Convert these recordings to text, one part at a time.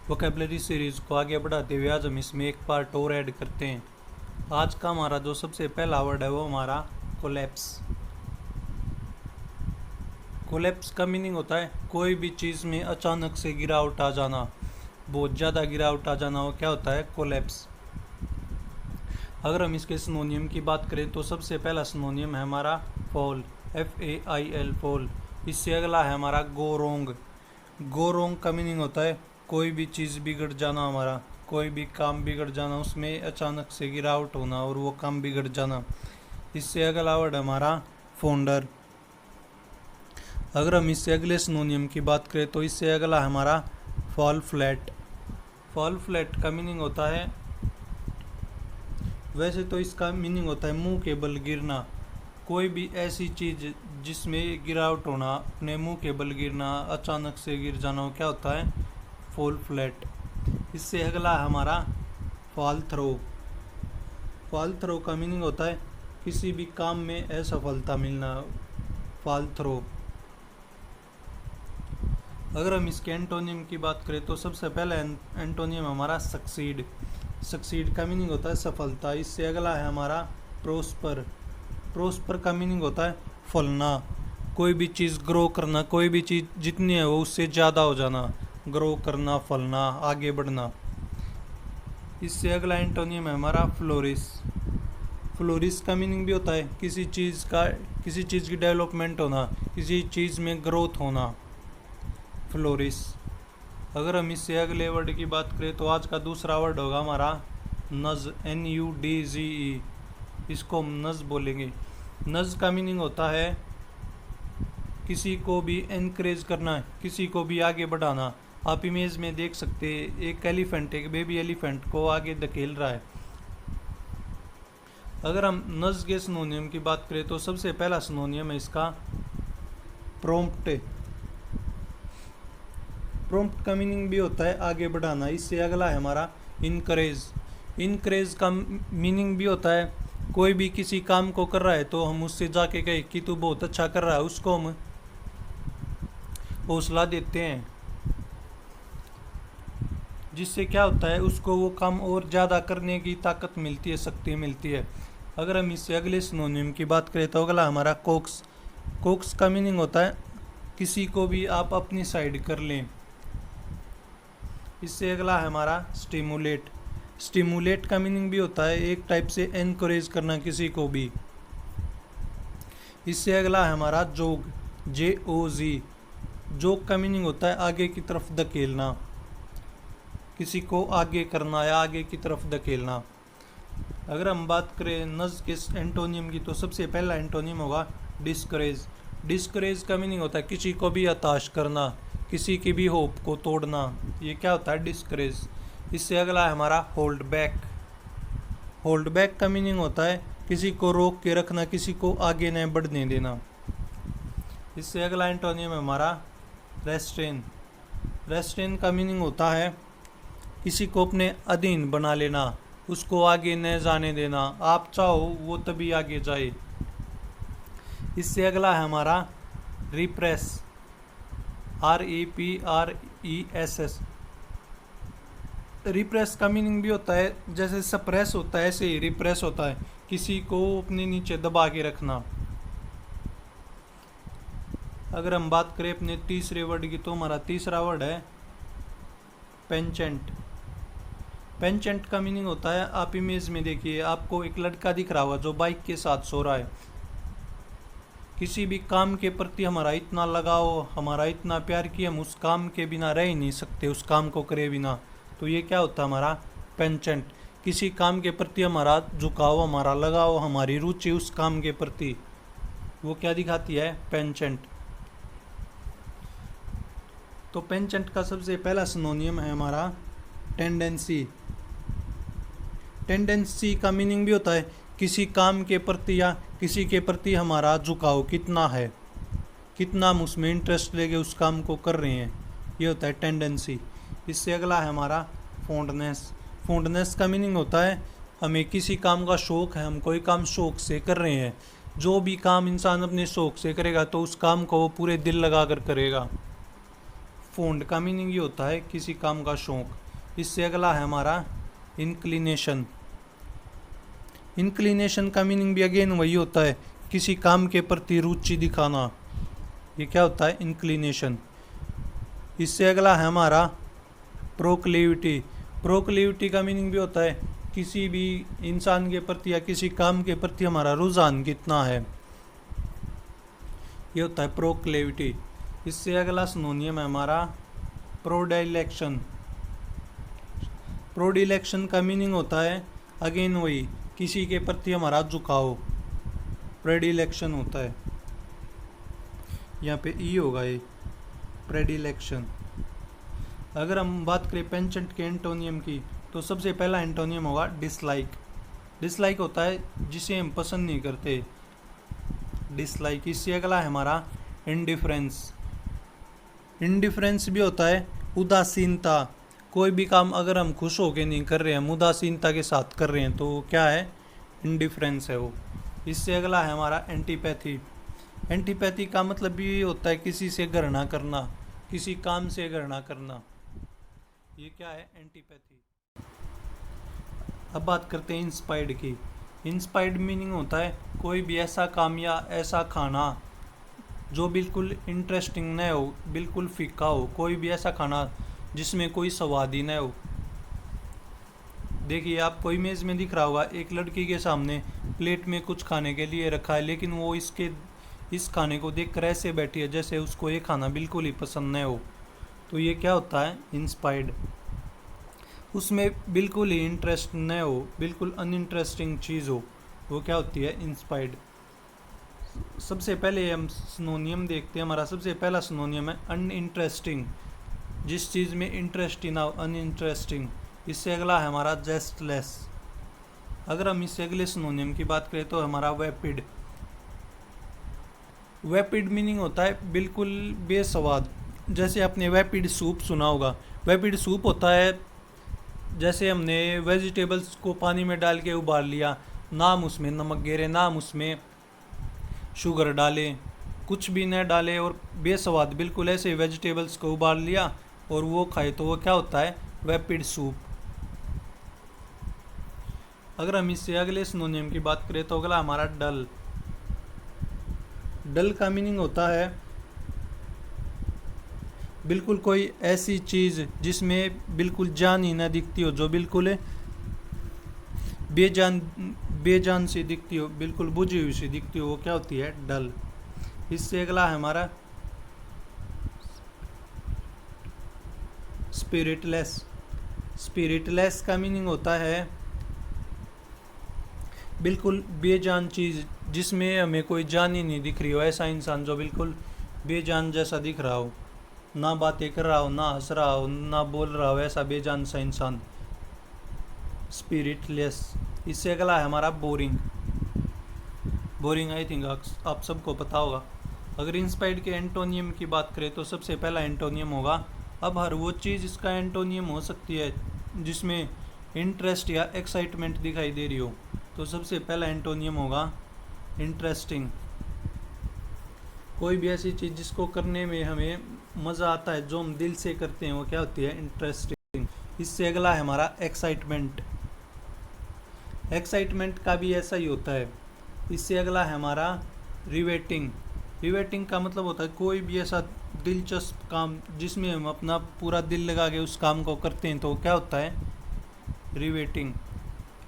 Vocabulary series को आगे बढ़ाते हुए आज हम इसमें एक पार्ट और ऐड करते हैं। आज का हमारा जो सबसे पहला वर्ड है वो हमारा कोलैप्स। कोलैप्स का मीनिंग होता है कोई भी चीज़ में अचानक से गिरावट आ जाना, बहुत ज़्यादा गिरावट आ जाना, वो क्या होता है? कोलैप्स। अगर हम इसके सिनोनियम की बात करें तो सबसे पहला सिनोनियम है हमारा फॉल, FAIL, फॉल। इससे अगला है हमारा गो रोंग। गो रोंग का मीनिंग होता है कोई भी चीज़ बिगड़ जाना, हमारा कोई भी काम बिगड़ जाना, उसमें अचानक से गिरावट होना और वो काम बिगड़ जाना। इससे अगला वर्ड हमारा फोल्डर। अगर हम इससे अगले सिनोनियम की बात करें तो इससे अगला हमारा फॉल फ्लैट। फॉल फ्लैट का मीनिंग होता है, वैसे तो इसका मीनिंग होता है मुंह के बल गिरना। कोई भी ऐसी चीज़ जिसमें गिरावट होना, अपने मुंह के बल गिरना, अचानक से गिर जाना, वो क्या होता है? Fall flat. इससे अगला हमारा फॉल थ्रो। फॉल थ्रो का मीनिंग होता है किसी भी काम में असफलता मिलना, फॉल थ्रो। अगर हम इसके एंटोनियम की बात करें तो सबसे पहला एंटोनियम हमारा सक्सीड। सक्सीड का मीनिंग होता है सफलता। इससे अगला है हमारा प्रोस्पर। प्रोस्पर का मीनिंग होता है फलना, कोई भी चीज़ ग्रो करना, कोई भी चीज़ जितनी है वो उससे ज़्यादा हो जाना, ग्रो करना, फलना, आगे बढ़ना। इससे अगला एंटोनियम है हमारा फ्लोरिश। फ्लोरिश का मीनिंग भी होता है किसी चीज़ की डेवलपमेंट होना, किसी चीज़ में ग्रोथ होना, फ्लोरिश। अगर हम इससे अगले वर्ड की बात करें तो आज का दूसरा वर्ड होगा हमारा नज, NUDZE। इसको हम नज बोलेंगे। नज का मीनिंग होता है किसी को भी एनकरेज करना, किसी को भी आगे बढ़ाना। आप इमेज में देख सकते हैं एक एलिफेंट, एक बेबी एलिफेंट को आगे धकेल रहा है। अगर हम नज के सिनोनियम की बात करें तो सबसे पहला सिनोनियम है इसका प्रॉम्प्ट। प्रॉम्प्ट का मीनिंग भी होता है आगे बढ़ाना। इससे अगला है हमारा इनकरेज। इनकरेज का मीनिंग भी होता है कोई भी किसी काम को कर रहा है तो हम उससे जाके कहे कि तू बहुत अच्छा कर रहा है, उसको हम हौसला देते हैं, जिससे क्या होता है उसको वो काम और ज़्यादा करने की ताकत मिलती है, शक्ति मिलती है। अगर हम इससे अगले सिनोनिम की बात करें तो अगला हमारा कोक्स। कोक्स का मीनिंग होता है किसी को भी आप अपनी साइड कर लें। इससे अगला है हमारा स्टिमुलेट। स्टिमुलेट का मीनिंग भी होता है एक टाइप से एनकरेज करना किसी को भी। इससे अगला है हमारा जोग, JOG। जोग का मीनिंग होता है आगे की तरफ धकेलना, किसी को आगे करना या आगे की तरफ धकेलना। अगर हम बात करें नज के एंटोनियम की तो सबसे पहला एंटोनियम होगा डिस्करेज। डिस्करेज का मीनिंग होता है किसी को भी हताश करना, किसी की भी होप को तोड़ना, ये क्या होता है? डिस्करेज। इससे अगला है हमारा होल्ड बैक। होल्ड बैक का मीनिंग होता है किसी को रोक के रखना, किसी को आगे न बढ़ने देना। इससे अगला एंटोनियम है हमारा रेस्ट्रेन। रेस्ट्रेन का मीनिंग होता है किसी को अपने अधीन बना लेना, उसको आगे न जाने देना, आप चाहो वो तभी आगे जाए। इससे अगला है हमारा रिप्रेस, REPRESS। रिप्रेस का मीनिंग भी होता है जैसे सप्रेस होता है ऐसे ही रिप्रेस होता है, किसी को अपने नीचे दबा के रखना। अगर हम बात करें अपने तीसरे वर्ड की तो हमारा तीसरा वर्ड है पेंचेंट। पेंचेंट का मीनिंग होता है, आप इमेज में देखिए आपको एक लड़का दिख रहा होगा जो बाइक के साथ सो रहा है। किसी भी काम के प्रति हमारा इतना लगाव, हमारा इतना प्यार कि हम उस काम के बिना रह ही नहीं सकते, उस काम को करे बिना। तो ये क्या होता है? हमारा पेंचेंट। किसी काम के प्रति हमारा झुकाव, हमारा लगाव, हमारी रुचि उस काम के प्रति, वो क्या दिखाती है? पेंचेंट। तो पेंचेंट का सबसे पहला सिनोनियम है हमारा टेंडेंसी। टेंडेंसी का मीनिंग भी होता है किसी काम के प्रति या किसी के प्रति हमारा झुकाव कितना है, कितना हम उसमें इंटरेस्ट लेके उस काम को कर रहे हैं, ये होता है टेंडेंसी। इससे अगला है हमारा फॉन्डनेस। फॉन्डनेस का मीनिंग होता है हमें किसी काम का शौक़ है, हम कोई काम शौक़ से कर रहे हैं। जो भी काम इंसान अपने शौक़ से करेगा तो उस काम को वो पूरे दिल लगा कर करेगा। फोंड का मीनिंग ये होता है किसी काम का शौक। इससे अगला है हमारा इंक्लिनेशन। इंक्लिनेशन का मीनिंग भी अगेन वही होता है किसी काम के प्रति रुचि दिखाना। ये क्या होता है? इंक्लिनेशन। इससे अगला है हमारा प्रोक्लिविटी। प्रोक्लिविटी का मीनिंग भी होता है किसी भी इंसान के प्रति या किसी काम के प्रति हमारा रुझान कितना है, ये होता है प्रोक्लिविटी। इससे अगला सिनोनियम है हमारा प्रोडाइलेक्शन। प्रोडिलेक्शन का मीनिंग होता है अगेन वही किसी के प्रति हमारा झुकाव, प्रेडिलेक्शन होता है। यहाँ पे ई होगा ये प्रेडिलेक्शन। अगर हम बात करें पेंचेंट के एंटोनियम की तो सबसे पहला एंटोनियम होगा डिसलाइक। डिसलाइक होता है जिसे हम पसंद नहीं करते, डिसलाइक। इससे अगला है हमारा इंडिफरेंस। इंडिफरेंस भी होता है उदासीनता। कोई भी काम अगर हम खुश होकर नहीं कर रहे हैं, हम उदासीनता के साथ कर रहे हैं, तो क्या है? इंडिफरेंस है वो। इससे अगला है हमारा एंटीपैथी। एंटीपैथी का मतलब भी होता है किसी से घृणा करना, किसी काम से घृणा करना। ये क्या है? एंटीपैथी। अब बात करते हैं इंस्पायर्ड की। इंस्पायर्ड मीनिंग होता है कोई भी ऐसा काम या ऐसा खाना जो बिल्कुल इंटरेस्टिंग न हो, बिल्कुल फीका हो। कोई भी ऐसा खाना जिसमें कोई स्वाद ही न हो। देखिए आपको इमेज में दिख रहा होगा, एक लड़की के सामने प्लेट में कुछ खाने के लिए रखा है, लेकिन वो इस खाने को देखकर ऐसे बैठी है जैसे उसको ये खाना बिल्कुल ही पसंद न हो। तो ये क्या होता है? इंस्पायर्ड। उसमें बिल्कुल ही इंटरेस्ट न हो, बिल्कुल अनइंटरेस्टिंग चीज़ हो, वो क्या होती है? इंस्पायर्ड। सबसे पहले हम सिनोनियम देखते हैं। हमारा सबसे पहला सिनोनियम है अनइंटरेस्टिंग, जिस चीज़ में इंटरेस्ट ही ना हो, अनइंटरेस्टिंग। इससे अगला है हमारा जेस्टलेस। अगर हम इससे अगले सिनोनियम की बात करें तो हमारा वेपिड। वेपिड मीनिंग होता है बिल्कुल बेस्वाद। जैसे आपने वेपिड सूप सुना होगा। वेपिड सूप होता है जैसे हमने वेजिटेबल्स को पानी में डाल के उबाल लिया, नाम उसमें नमक गिरे, नाम उसमें शुगर डाले, कुछ भी न डाले और बेस्वाद बिल्कुल ऐसे वेजिटेबल्स को उबाल लिया और वो खाए, तो वो क्या होता है? वेपिड सूप। अगर हम इससे अगले सिनोनियम की बात करें तो अगला हमारा डल। डल का मीनिंग होता है बिल्कुल कोई ऐसी चीज़ जिसमें बिल्कुल जान ही ना दिखती हो, जो बिल्कुल बेजान सी दिखती हो, बिल्कुल बुझी हुई सी दिखती हो, वो क्या होती है? डल। इससे अगला है हमारा स्पिरिटलेस। स्पिरिटलेस का मीनिंग होता है बिल्कुल बेजान चीज़ जिसमें हमें कोई जान ही नहीं दिख रही हो। ऐसा इंसान जो बिल्कुल बेजान जैसा दिख रहा हो, ना बातें कर रहा हो, ना हंस रहा हो, ना बोल रहा हो, ऐसा बेजान सा इंसान, स्पिरिटलेस। इससे अगला है हमारा बोरिंग। बोरिंग आई थिंक आप सबको पता होगा। अगर इंस्पायर्ड के एंटोनियम की बात करें तो सबसे पहला एंटोनियम होगा, अब हर वो चीज़ इसका एंटोनियम हो सकती है जिसमें इंटरेस्ट या एक्साइटमेंट दिखाई दे रही हो। तो सबसे पहला एंटोनियम होगा इंटरेस्टिंग। कोई भी ऐसी चीज़ जिसको करने में हमें मज़ा आता है, जो हम दिल से करते हैं, वो क्या होती है? इंटरेस्टिंग। इससे अगला है हमारा एक्साइटमेंट। एक्साइटमेंट का भी ऐसा ही होता है। इससे अगला है हमारा रिवेटिंग। रिवेटिंग का मतलब होता है कोई भी ऐसा दिलचस्प काम जिसमें हम अपना पूरा दिल लगा के उस काम को करते हैं, तो क्या होता है? रिवेटिंग।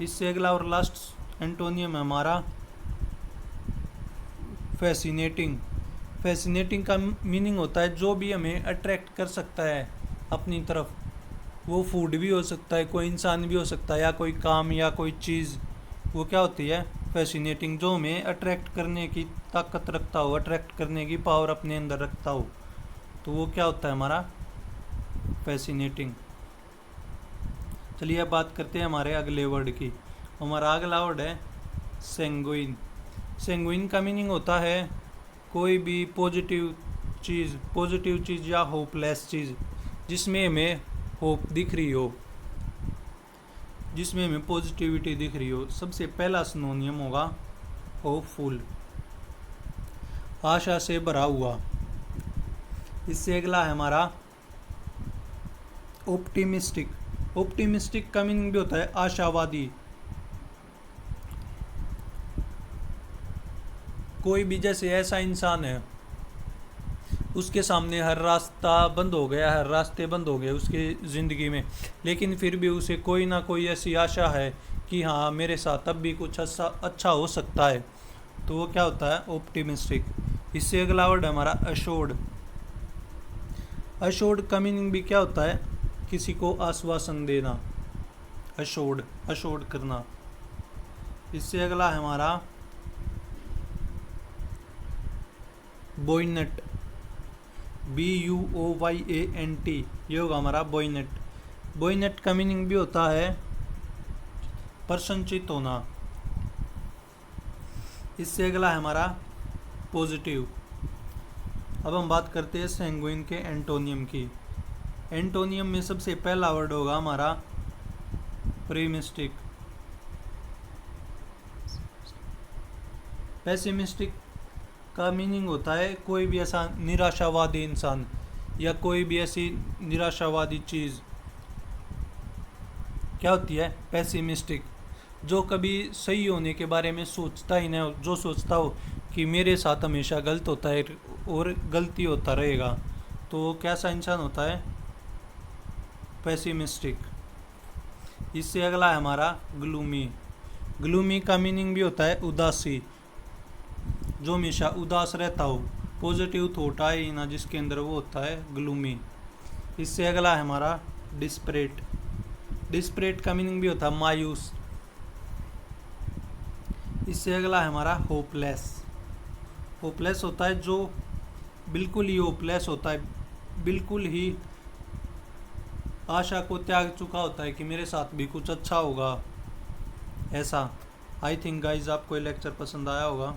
इससे अगला और लास्ट एंटोनियम है हमारा फैसिनेटिंग। फैसिनेटिंग का मीनिंग होता है जो भी हमें अट्रैक्ट कर सकता है अपनी तरफ। वो फूड भी हो सकता है, कोई इंसान भी हो सकता है, या कोई काम या कोई चीज़, वो क्या होती है? फैसिनेटिंग। जो हमें अट्रैक्ट करने की ताकत रखता हो, अट्रैक्ट करने की पावर अपने अंदर रखता हो, तो वो क्या होता है? हमारा फैसिनेटिंग। चलिए अब बात करते हैं हमारे अगले वर्ड की। हमारा अगला वर्ड है सैंग्विन। सैंग्विन का मीनिंग होता है कोई भी पॉजिटिव चीज़ या होपलेस चीज़ जिसमें हमें होप दिख रही हो, जिसमें हमें पॉजिटिविटी दिख रही हो। सबसे पहला सिनोनियम होगा होपफुल, आशा से भरा हुआ। इससे अगला है हमारा ऑप्टिमिस्टिक। ऑप्टिमिस्टिक का मीनिंग भी होता है आशावादी। कोई भी जैसे ऐसा इंसान है उसके सामने हर रास्ता बंद हो गया, हर रास्ते बंद हो गए उसकी ज़िंदगी में, लेकिन फिर भी उसे कोई ना कोई ऐसी आशा है कि हाँ मेरे साथ अब भी कुछ अच्छा हो सकता है, तो वो क्या होता है, ऑप्टिमिस्टिक। इससे अगला वर्ड है हमारा अशोर्ड। अशोर्ड का मीनिंग भी क्या होता है, किसी को आश्वासन देना, अशोर्ड, अशोर्ड करना। इससे अगला है हमारा बोइनेट, BUOYANT, ये होगा हमारा बोइनेट। बोइनेट का मीनिंग भी होता है प्रसन्नचित होना। इससे अगला है हमारा पॉजिटिव। अब हम बात करते हैं सैंग्विन के एंटोनियम की। एंटोनियम में सबसे पहला वर्ड होगा हमारा प्रीमिस्टिक। पेसिमिस्टिक का मीनिंग होता है कोई भी ऐसा निराशावादी इंसान या कोई भी ऐसी निराशावादी चीज़ क्या होती है, पेसिमिस्टिक। जो कभी सही होने के बारे में सोचता ही नहीं हो, जो सोचता हो कि मेरे साथ हमेशा गलत होता है और गलती होता रहेगा, तो कैसा इंसान होता है, पेसिमिस्टिक। इससे अगला है हमारा ग्लूमी। ग्लूमी का मीनिंग भी होता है उदासी, जो हमेशा उदास रहता हो, पॉजिटिव थॉट आए ही ना जिसके अंदर, वो होता है ग्लूमी। इससे अगला है हमारा डिस्परेट। डिस्परेट का मीनिंग भी होता है मायूस। इससे अगला है हमारा होपलेस। होपलेस होता है जो बिल्कुल ही होपलेस होता है, बिल्कुल ही आशा को त्याग चुका होता है कि मेरे साथ भी कुछ अच्छा होगा, ऐसा। आई थिंक गाइज आपको ये लेक्चर पसंद आया होगा।